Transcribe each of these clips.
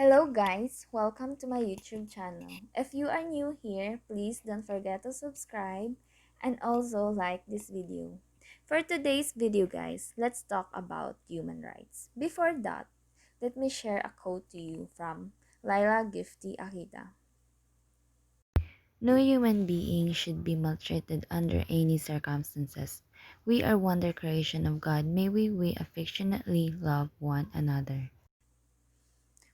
Hello guys, welcome to my YouTube channel. If you are new here, please don't forget to subscribe and also like this video. For today's video guys, let's talk about human rights. Before that, let me share a quote to you from Lyra Gifty Akita. No human being should be maltreated under any circumstances. We are wonder creation of God. May we affectionately love one another.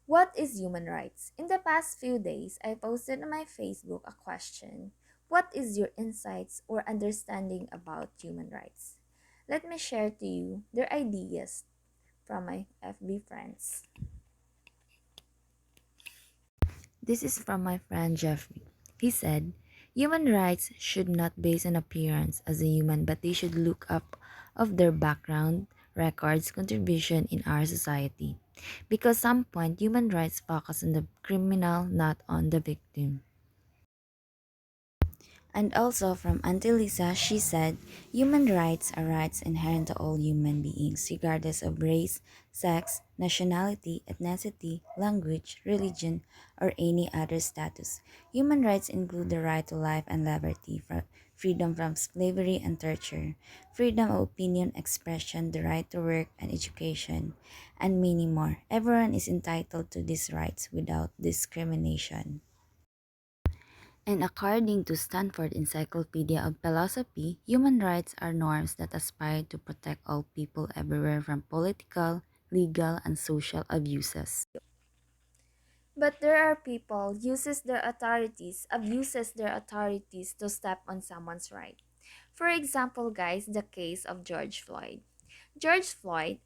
What is human rights? In the past few days, I posted on my Facebook a question. What is your insights or understanding about human rights? Let me share to you their ideas from my FB friends. This is from my friend Jeffrey. He said, human rights should not base on appearance as a human, but they should look up of their background, records, contribution in our society. Because some point human rights focus on the criminal, not on the victim. And also from Auntie Lisa, she said, human rights are rights inherent to all human beings, regardless of race, sex, nationality, ethnicity, language, religion, or any other status. Human rights include the right to life and liberty, freedom from slavery and torture, freedom of opinion, expression, the right to work and education, and many more. Everyone is entitled to these rights without discrimination. And according to Stanford Encyclopedia of Philosophy, human rights are norms that aspire to protect all people everywhere from political, legal, and social abuses. But there are people abuses their authorities to step on someone's right. For example, guys, the case of George Floyd. George Floyd,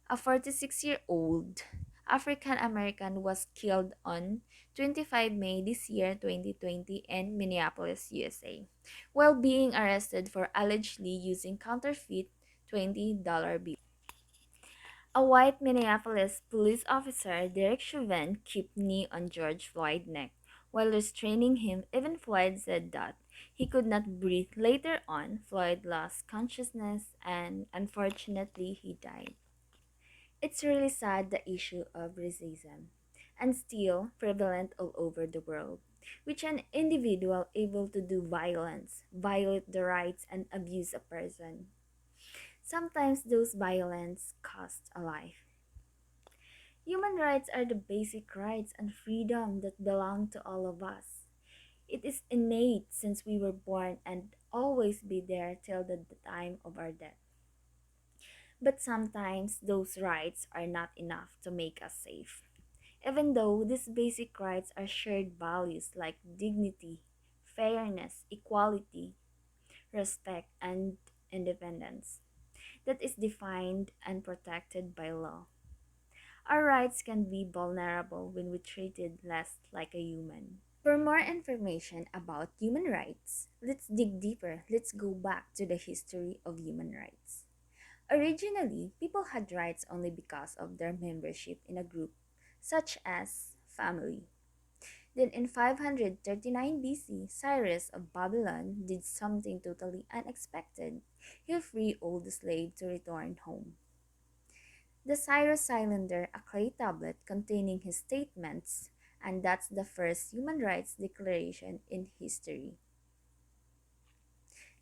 a 46-year-old African American, was killed on 25 May this year, 2020, in Minneapolis, USA, while being arrested for allegedly using counterfeit $20 bills. A white Minneapolis police officer, Derek Chauvin, kept knee on George Floyd's neck while restraining him. Even Floyd said that he could not breathe. Later on, Floyd lost consciousness and unfortunately he died. It's really sad the issue of racism and still prevalent all over the world, which an individual able to do violence, violate the rights and abuse a person. Sometimes those violence cost a life. Human rights are the basic rights and freedom that belong to all of us. It is innate since we were born and always be there till the time of our death. But sometimes those rights are not enough to make us safe. Even though these basic rights are shared values like dignity, fairness, equality, respect, and independence that is defined and protected by law. Our rights can be vulnerable when we treated less like a human. For more information about human rights, let's dig deeper. Let's go back to the history of human rights. Originally, people had rights only because of their membership in a group, such as family. Then in 539 BC, Cyrus of Babylon did something totally unexpected. He freed all the slaves to return home. The Cyrus Cylinder, a clay tablet containing his statements, and that's the first human rights declaration in history.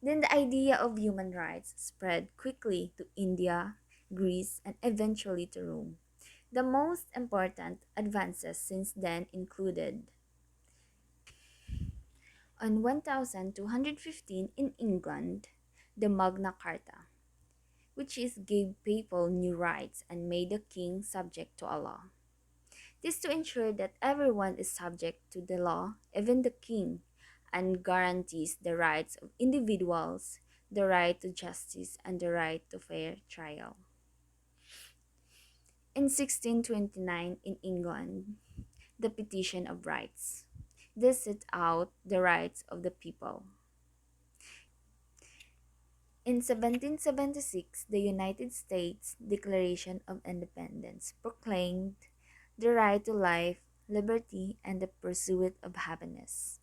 Then the idea of human rights spread quickly to India, Greece, and eventually to Rome. The most important advances since then included on 1215 in England, the Magna Carta, which is gave people new rights and made the king subject to a law. This to ensure that everyone is subject to the law, even the king, and guarantees the rights of individuals, the right to justice, and the right to fair trial. In 1629 in England, the Petition of Rights. This set out the rights of the people. In 1776, the United States Declaration of Independence proclaimed the right to life, liberty, and the pursuit of happiness.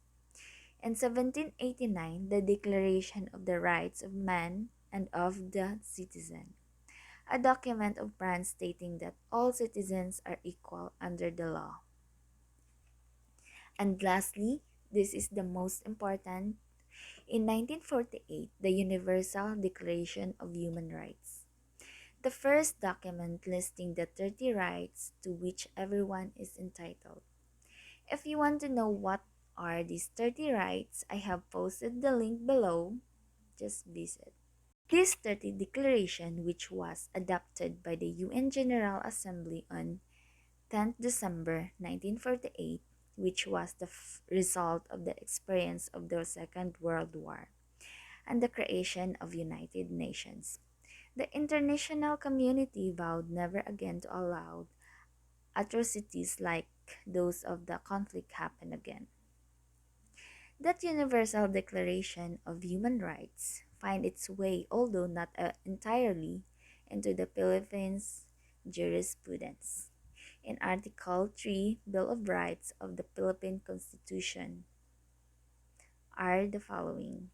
In 1789, the Declaration of the Rights of Man and of the Citizen, a document of France stating that all citizens are equal under the law. And lastly, this is the most important, in 1948, the Universal Declaration of Human Rights, the first document listing the 30 rights to which everyone is entitled. If you want to know what are these 30 rights, I have posted the link below. Just visit. This 30 declaration, which was adopted by the UN General Assembly on 10th December 1948, which was the result of the experience of the Second World War and the creation of United Nations. The international community vowed never again to allow atrocities like those of the conflict happen again. That Universal Declaration of Human Rights find its way, although not entirely, into the Philippines jurisprudence. In Article 3, Bill of Rights of the Philippine Constitution are the following.